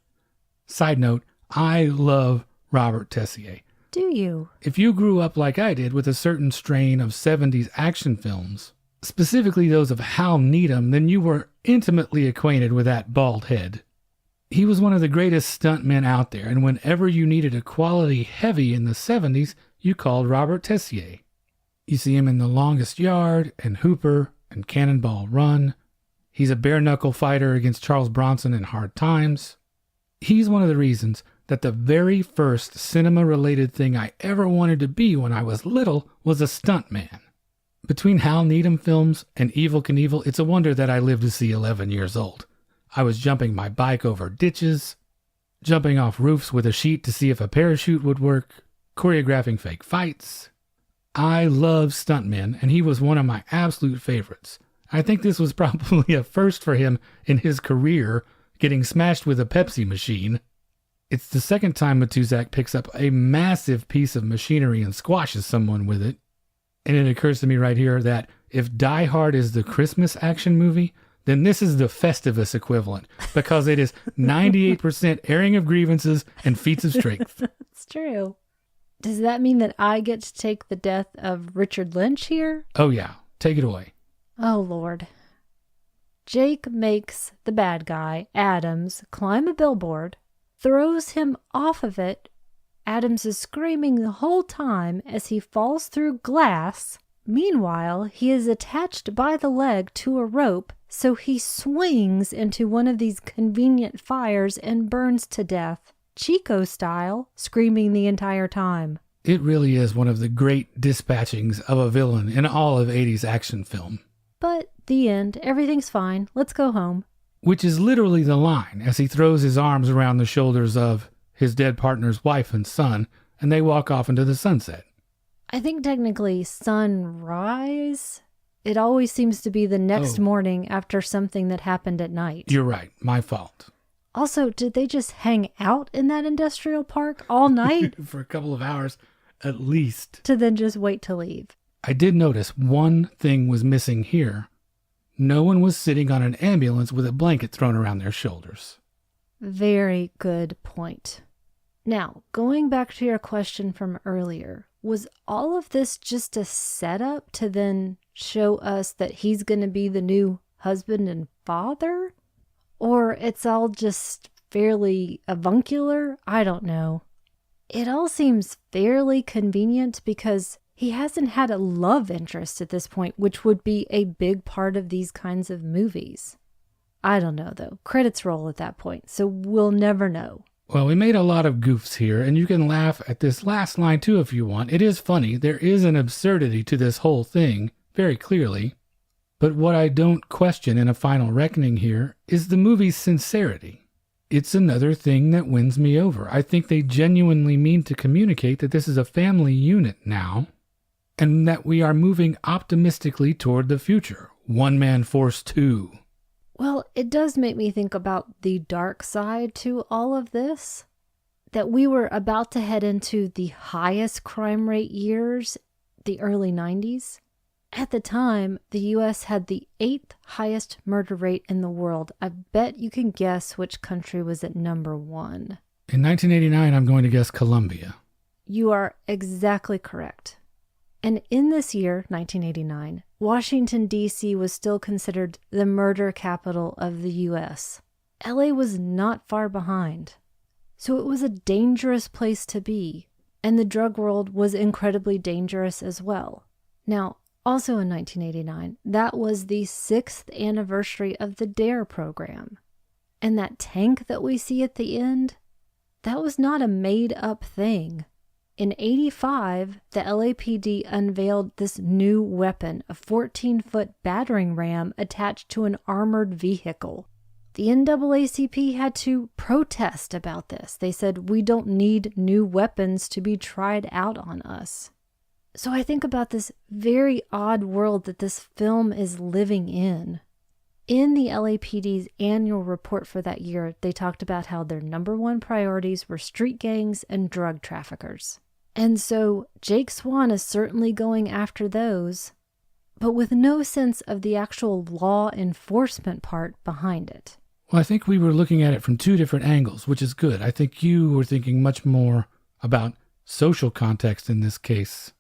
Side note, I love Robert Tessier. Do you? If you grew up like I did with a certain strain of 70s action films, specifically those of Hal Needham, then you were intimately acquainted with that bald head. He was one of the greatest stuntmen out there, and whenever you needed a quality heavy in the 70s, you called Robert Tessier. You see him in The Longest Yard and Hooper and Cannonball Run. He's a bare-knuckle fighter against Charles Bronson in Hard Times. He's one of the reasons that the very first cinema-related thing I ever wanted to be when I was little was a stuntman. Between Hal Needham films and Evel Knievel, it's a wonder that I lived to see 11 years old. I was jumping my bike over ditches, jumping off roofs with a sheet to see if a parachute would work, choreographing fake fights. I love stuntmen, and he was one of my absolute favorites. I think this was probably a first for him in his career, getting smashed with a Pepsi machine. It's the second time Matuzak picks up a massive piece of machinery and squashes someone with it. And it occurs to me right here that if Die Hard is the Christmas action movie, then this is the Festivus equivalent, because it is 98% airing of grievances and feats of strength. It's true. Does that mean that I get to take the death of Richard Lynch here? Oh yeah, take it away. Oh Lord. Jake makes the bad guy, Adams, climb a billboard, throws him off of it. Adams is screaming the whole time as he falls through glass, Meanwhile, he is attached by the leg to a rope, so he swings into one of these convenient fires and burns to death, Chico style, screaming the entire time. It really is one of the great dispatchings of a villain in all of 80s action film. But the end, everything's fine, let's go home. Which is literally the line as he throws his arms around the shoulders of his dead partner's wife and son, and they walk off into the sunset. I think technically sunrise. It always seems to be the next morning after something that happened at night. You're right. My fault. Also, did they just hang out in that industrial park all night? For a couple of hours, at least. To then just wait to leave. I did notice one thing was missing here. No one was sitting on an ambulance with a blanket thrown around their shoulders. Very good point. Now, going back to your question from earlier, was all of this just a setup to then show us that he's going to be the new husband and father? Or it's all just fairly avuncular? I don't know. It all seems fairly convenient because he hasn't had a love interest at this point, which would be a big part of these kinds of movies. I don't know, though. Credits roll at that point, so we'll never know. Well, we made a lot of goofs here, and you can laugh at this last line too if you want. It is funny. There is an absurdity to this whole thing, very clearly. But what I don't question in a final reckoning here is the movie's sincerity. It's another thing that wins me over. I think they genuinely mean to communicate that this is a family unit now, and that we are moving optimistically toward the future. One Man Force 2. Well, it does make me think about the dark side to all of this. That we were about to head into the highest crime rate years, the early 90s. At the time, the U.S. had the 8th highest murder rate in the world. I bet you can guess which country was at number 1. In 1989, I'm going to guess Colombia. You are exactly correct. And in this year, 1989, Washington, D.C. was still considered the murder capital of the U.S. L.A. was not far behind. So it was a dangerous place to be, and the drug world was incredibly dangerous as well. Now, also in 1989, that was the 6th anniversary of the DARE program. And that tank that we see at the end, that was not a made-up thing. In 1985, the LAPD unveiled this new weapon, a 14-foot battering ram attached to an armored vehicle. The NAACP had to protest about this. They said, we don't need new weapons to be tried out on us. So I think about this very odd world that this film is living in. In the LAPD's annual report for that year, they talked about how their number one priorities were street gangs and drug traffickers. And so Jake Swan is certainly going after those, but with no sense of the actual law enforcement part behind it. Well, I think we were looking at it from two different angles, which is good. I think you were thinking much more about social context in this case,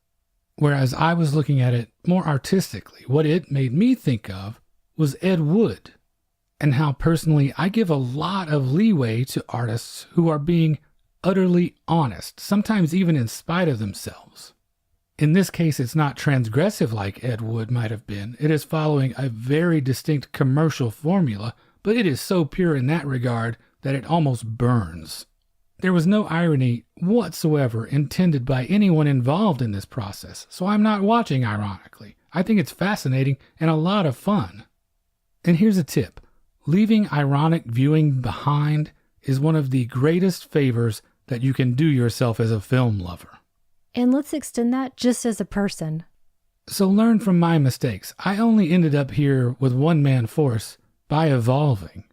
whereas I was looking at it more artistically. What it made me think of was Ed Wood, and how personally I give a lot of leeway to artists who are being utterly honest, sometimes even in spite of themselves. In this case, it's not transgressive like Ed Wood might have been. It is following a very distinct commercial formula, but it is so pure in that regard that it almost burns. There was no irony whatsoever intended by anyone involved in this process, so I'm not watching ironically. I think it's fascinating and a lot of fun. And here's a tip. Leaving ironic viewing behind is one of the greatest favors that you can do yourself as a film lover. And let's extend that just as a person. So learn from my mistakes. I only ended up here with One Man Force by evolving.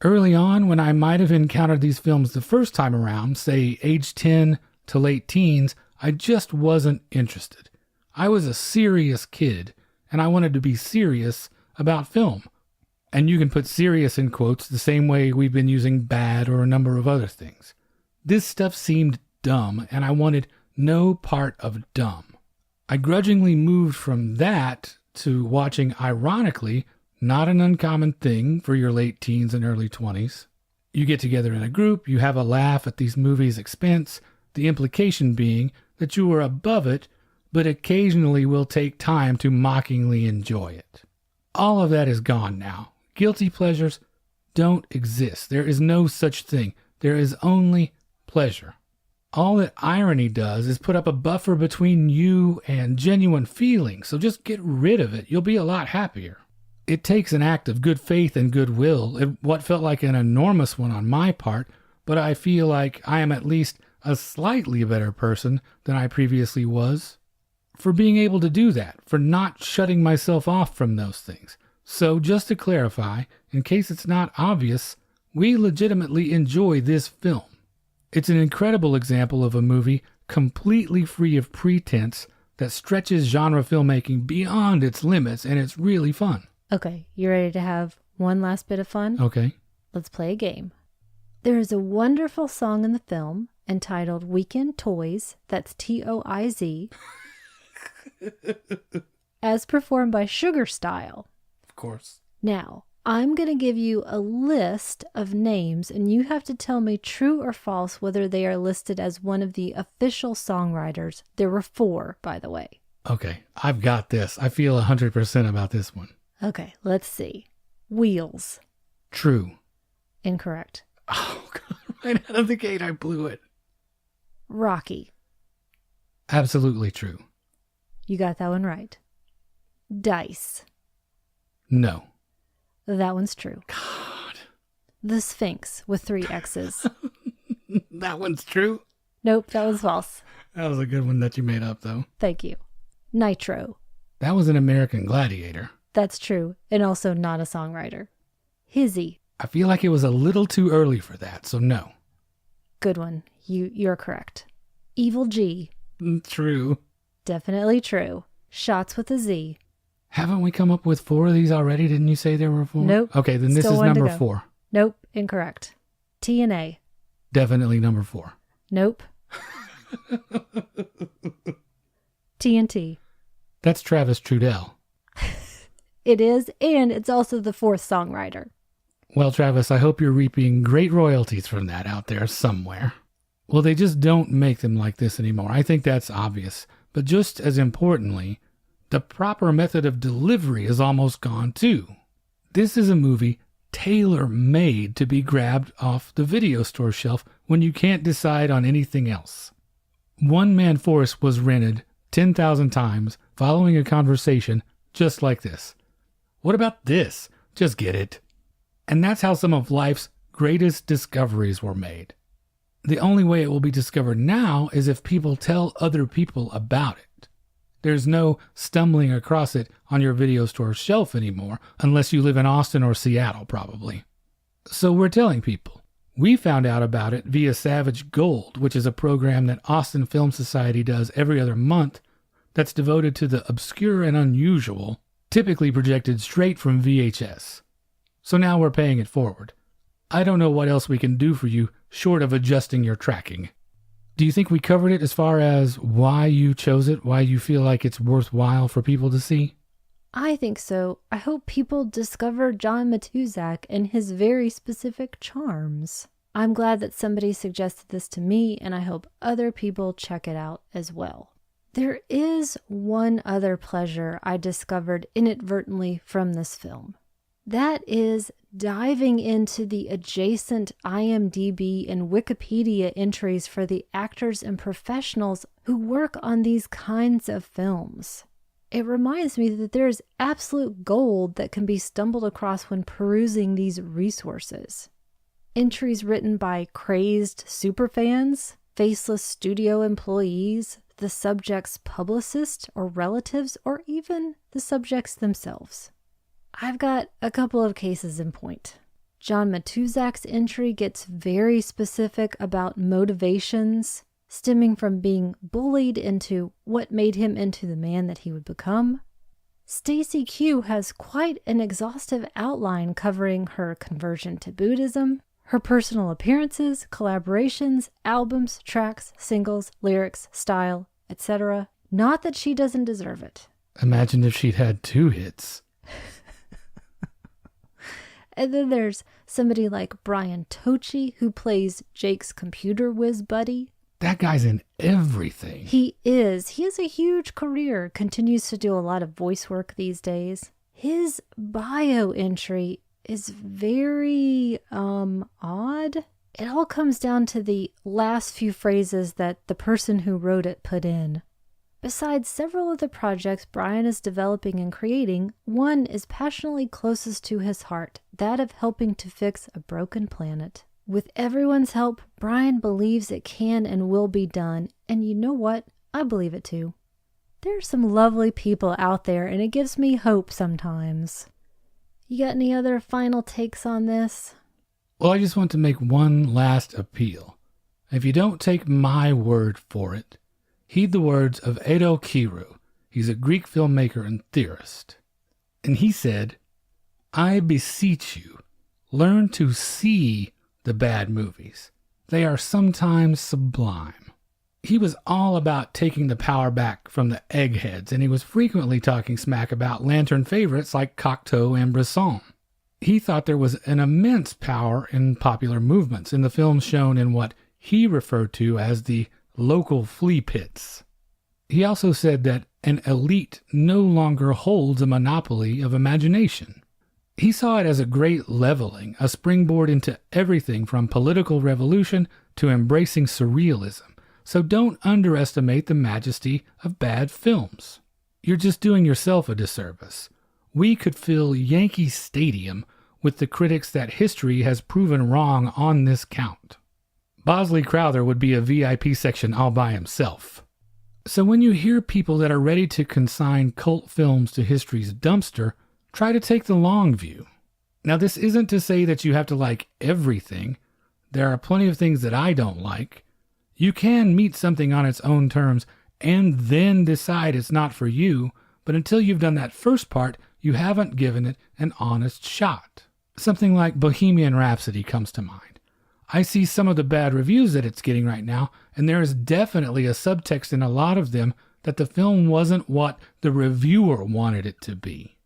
Early on, when I might have encountered these films the first time around, say age 10 to late teens, I just wasn't interested. I was a serious kid, and I wanted to be serious about film. And you can put serious in quotes the same way we've been using bad or a number of other things. This stuff seemed dumb, and I wanted no part of dumb. I grudgingly moved from that to watching ironically, not an uncommon thing for your late teens and early 20s. You get together in a group, you have a laugh at these movies' expense, the implication being that you were above it but occasionally will take time to mockingly enjoy it. All of that is gone now. Guilty pleasures don't exist. There is no such thing. There is only pleasure. All that irony does is put up a buffer between you and genuine feelings, so just get rid of it. You'll be a lot happier. It takes an act of good faith and goodwill, what felt like an enormous one on my part, but I feel like I am at least a slightly better person than I previously was, for being able to do that, for not shutting myself off from those things. So just to clarify, in case it's not obvious, we legitimately enjoy this film. It's an incredible example of a movie completely free of pretense that stretches genre filmmaking beyond its limits, and it's really fun. Okay, you ready to have one last bit of fun? Okay. Let's play a game. There is a wonderful song in the film entitled Weekend Toys, that's Toiz, as performed by Sugar Style. Of course. Now, I'm going to give you a list of names, and you have to tell me true or false whether they are listed as one of the official songwriters. There were 4, by the way. Okay, I've got this. I feel 100% about this one. Okay, let's see. Wheels. True. Incorrect. Oh, God. Right out of the gate, I blew it. Rocky. Absolutely true. You got that one right. Dice. No. That one's true. God. The Sphinx with 3 X's. That one's true? Nope, that was false. That was a good one that you made up, though. Thank you. Nitro. That was an American Gladiator. That's true, and also not a songwriter. Hizzy. I feel like it was a little too early for that, so no. Good one. You're correct. Evil G. True. Definitely true. Shots with a Z. Haven't we come up with 4 of these already? Didn't you say there were 4? Nope. Okay, then this Still is one to number go. 4. Nope, incorrect. TNA. Definitely number 4. Nope. TNT. That's Travis Trudell. It is, and it's also the 4th songwriter. Well, Travis, I hope you're reaping great royalties from that out there somewhere. Well, they just don't make them like this anymore. I think that's obvious. But just as importantly, the proper method of delivery is almost gone too. This is a movie tailor-made to be grabbed off the video store shelf when you can't decide on anything else. One Man Force was rented 10,000 times following a conversation just like this. What about this? Just get it. And that's how some of life's greatest discoveries were made. The only way it will be discovered now is if people tell other people about it. There's no stumbling across it on your video store shelf anymore, unless you live in Austin or Seattle, probably. So we're telling people. We found out about it via Savage Gold, which is a program that Austin Film Society does every other month that's devoted to the obscure and unusual, typically projected straight from VHS. So now we're paying it forward. I don't know what else we can do for you short of adjusting your tracking. Do you think we covered it as far as why you chose it, why you feel like it's worthwhile for people to see? I think so. I hope people discover John Matuzak and his very specific charms. I'm glad that somebody suggested this to me, and I hope other people check it out as well. There is one other pleasure I discovered inadvertently from this film. That is diving into the adjacent IMDb and Wikipedia entries for the actors and professionals who work on these kinds of films. It reminds me that there is absolute gold that can be stumbled across when perusing these resources. Entries written by crazed superfans, faceless studio employees, the subject's publicist or relatives, or even the subjects themselves. I've got a couple of cases in point. John Matuzak's entry gets very specific about motivations stemming from being bullied into what made him into the man that he would become. Stacy Q has quite an exhaustive outline covering her conversion to Buddhism, her personal appearances, collaborations, albums, tracks, singles, lyrics, style, etc. Not that she doesn't deserve it. Imagine if she'd had 2 hits. And then there's somebody like Brian Tochi, who plays Jake's computer whiz buddy. That guy's in everything. He is. He has a huge career, continues to do a lot of voice work these days. His bio entry is very, odd. It all comes down to the last few phrases that the person who wrote it put in. Besides several of the projects Brian is developing and creating, one is passionately closest to his heart, that of helping to fix a broken planet. With everyone's help, Brian believes it can and will be done, and you know what? I believe it too. There are some lovely people out there, and it gives me hope sometimes. You got any other final takes on this? Well, I just want to make one last appeal. If you don't take my word for it, heed the words of Edo Kiru. He's a Greek filmmaker and theorist. And he said, "I beseech you, learn to see the bad movies. They are sometimes sublime." He was all about taking the power back from the eggheads, and he was frequently talking smack about Lantern favorites like Cocteau and Bresson. He thought there was an immense power in popular movements in the films shown in what he referred to as the local flea pits. He also said that an elite no longer holds a monopoly of imagination. He saw it as a great leveling, a springboard into everything from political revolution to embracing surrealism. So don't underestimate the majesty of bad films. You're just doing yourself a disservice. We could fill Yankee Stadium with the critics that history has proven wrong on this count. Bosley Crowther would be a VIP section all by himself. So when you hear people that are ready to consign cult films to history's dumpster, try to take the long view. Now, this isn't to say that you have to like everything. There are plenty of things that I don't like. You can meet something on its own terms and then decide it's not for you, but until you've done that first part, you haven't given it an honest shot. Something like Bohemian Rhapsody comes to mind. I see some of the bad reviews that it's getting right now, and there is definitely a subtext in a lot of them that the film wasn't what the reviewer wanted it to be.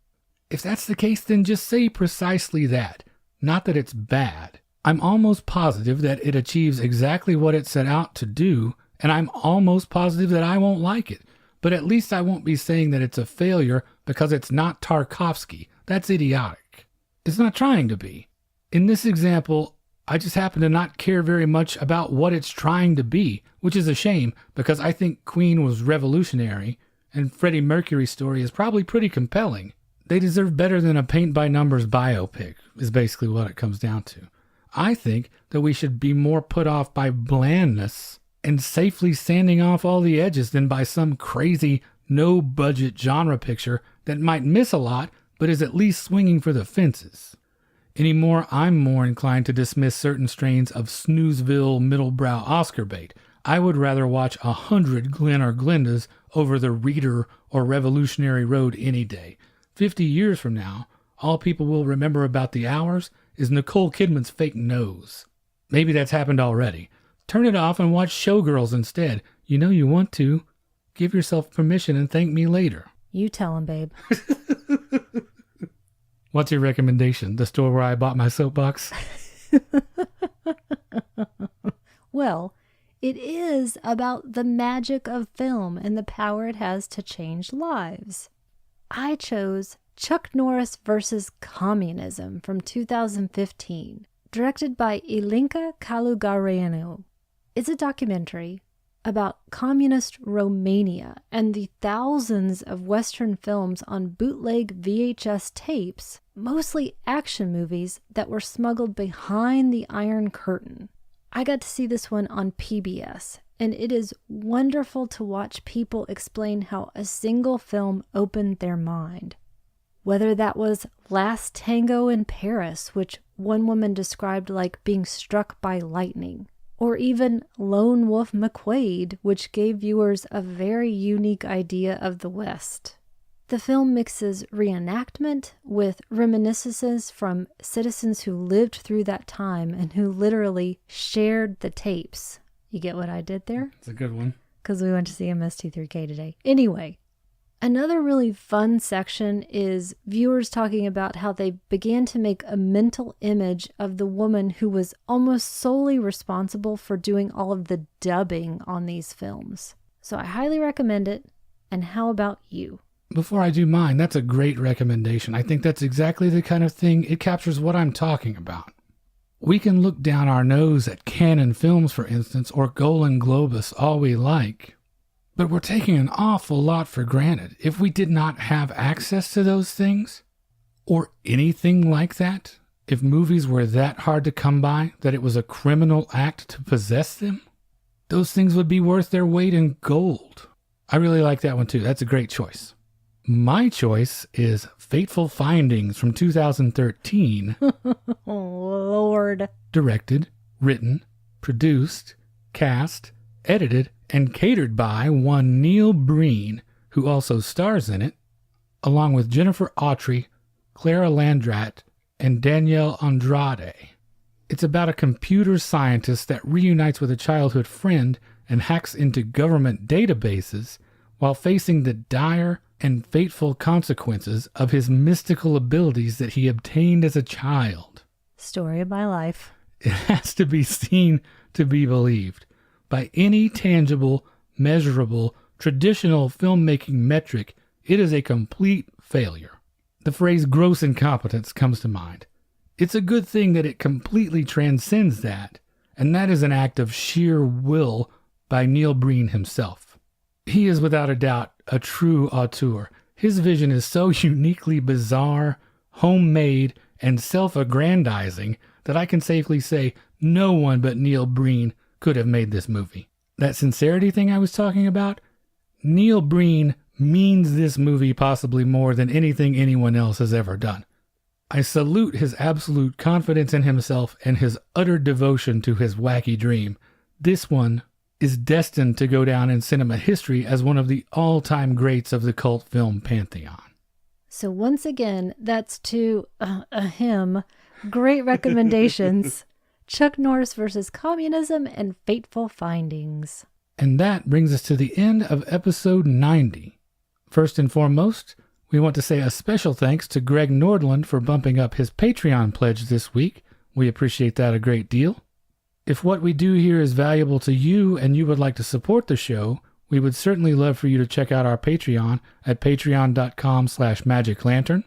If that's the case, then just say precisely that, not that it's bad. I'm almost positive that it achieves exactly what it set out to do, and I'm almost positive that I won't like it. But at least I won't be saying that it's a failure because it's not Tarkovsky. That's idiotic. It's not trying to be. In this example, I just happen to not care very much about what it's trying to be, which is a shame because I think Queen was revolutionary, and Freddie Mercury's story is probably pretty compelling. They deserve better than a paint-by-numbers biopic, is basically what it comes down to. I think that we should be more put off by blandness and safely sanding off all the edges than by some crazy, no-budget genre picture that might miss a lot, but is at least swinging for the fences. Anymore, I'm more inclined to dismiss certain strains of snoozeville middlebrow Oscar bait. I would rather watch 100 Glenn or Glendas over the Reader or Revolutionary Road any day. 50 years from now, all people will remember about The Hours is Nicole Kidman's fake nose. Maybe that's happened already. Turn it off and watch Showgirls instead. You know you want to. Give yourself permission and thank me later. You tell him, babe. What's your recommendation? The store where I bought my soapbox? Well, it is about the magic of film and the power it has to change lives. I chose Chuck Norris vs. Communism from 2015, directed by Ilinca Kalugareanu. It's a documentary about communist Romania and the thousands of Western films on bootleg VHS tapes, mostly action movies that were smuggled behind the Iron Curtain. I got to see this one on PBS, and it is wonderful to watch people explain how a single film opened their mind. Whether that was Last Tango in Paris, which one woman described like being struck by lightning, or even Lone Wolf McQuade, which gave viewers a very unique idea of the West. The film mixes reenactment with reminiscences from citizens who lived through that time and who literally shared the tapes. You get what I did there? It's a good one. Because we went to see MST3K today. Anyway, Another really fun section is viewers talking about how they began to make a mental image of the woman who was almost solely responsible for doing all of the dubbing on these films. So I highly recommend it. And how about you? Before I do mine, that's a great recommendation. I think that's exactly the kind of thing, it captures what I'm talking about. We can look down our nose at Canon Films, for instance, or Golan Globus all we like. But we're taking an awful lot for granted if we did not have access to those things, or anything like that. If movies were that hard to come by that it was a criminal act to possess them, those things would be worth their weight in gold. I really like that one too. That's a great choice. My choice is Fateful Findings from 2013. Oh, Lord. Directed, written, produced, cast, edited, and catered by one Neil Breen, who also stars in it, along with Jennifer Autry, Clara Landrat, and Danielle Andrade. It's about a computer scientist that reunites with a childhood friend and hacks into government databases while facing the dire and fateful consequences of his mystical abilities that he obtained as a child. Story of my life. It has to be seen to be believed. By any tangible, measurable, traditional filmmaking metric, it is a complete failure. The phrase gross incompetence comes to mind. It's a good thing that it completely transcends that, and that is an act of sheer will by Neil Breen himself. He is without a doubt a true auteur. His vision is so uniquely bizarre, homemade, and self-aggrandizing that I can safely say no one but Neil Breen could have made this movie. That sincerity thing I was talking about, Neil Breen means this movie possibly more than anything anyone else has ever done. I salute his absolute confidence in himself and his utter devotion to his wacky dream. This one is destined to go down in cinema history as one of the all-time greats of the cult film pantheon. So once again, that's to him. Great recommendations. Chuck Norris versus Communism and Fateful Findings. And that brings us to the end of episode 90. First and foremost, we want to say a special thanks to Greg Nordland for bumping up his Patreon pledge this week. We appreciate that a great deal. If what we do here is valuable to you and you would like to support the show, we would certainly love for you to check out our Patreon at patreon.com/magiclantern.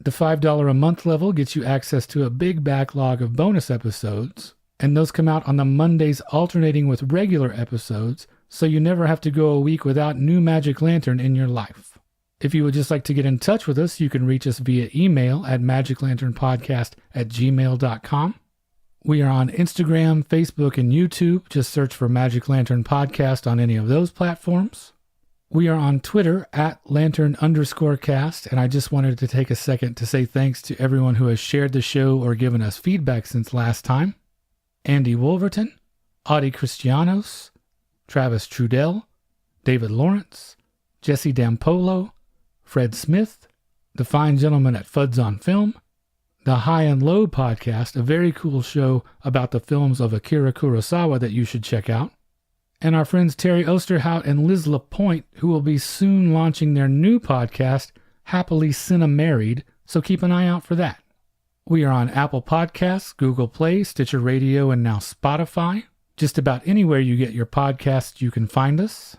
The $5 a month level gets you access to a big backlog of bonus episodes, and those come out on the Mondays alternating with regular episodes, so you never have to go a week without new Magic Lantern in your life. If you would just like to get in touch with us, you can reach us via email at magiclanternpodcast@gmail.com. We are on Instagram, Facebook, and YouTube. Just search for Magic Lantern Podcast on any of those platforms. We are on Twitter at Lantern_cast, and I just wanted to take a second to say thanks to everyone who has shared the show or given us feedback since last time. Andy Wolverton, Audie Christianos, Travis Trudell, David Lawrence, Jesse Dampolo, Fred Smith, the fine gentleman at Fuds on Film, the High and Low Podcast, a very cool show about the films of Akira Kurosawa that you should check out, and our friends Terry Osterhout and Liz LaPointe, who will be soon launching their new podcast, Happily Cinemarried, so keep an eye out for that. We are on Apple Podcasts, Google Play, Stitcher Radio, and now Spotify. Just about anywhere you get your podcasts, you can find us.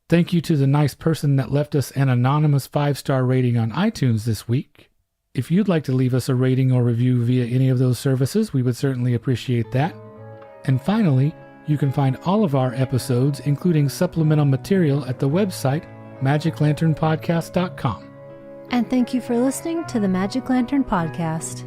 Thank you to the nice person that left us an anonymous 5-star rating on iTunes this week. If you'd like to leave us a rating or review via any of those services, we would certainly appreciate that. And finally, you can find all of our episodes, including supplemental material, at the website magiclanternpodcast.com. And thank you for listening to the Magic Lantern Podcast.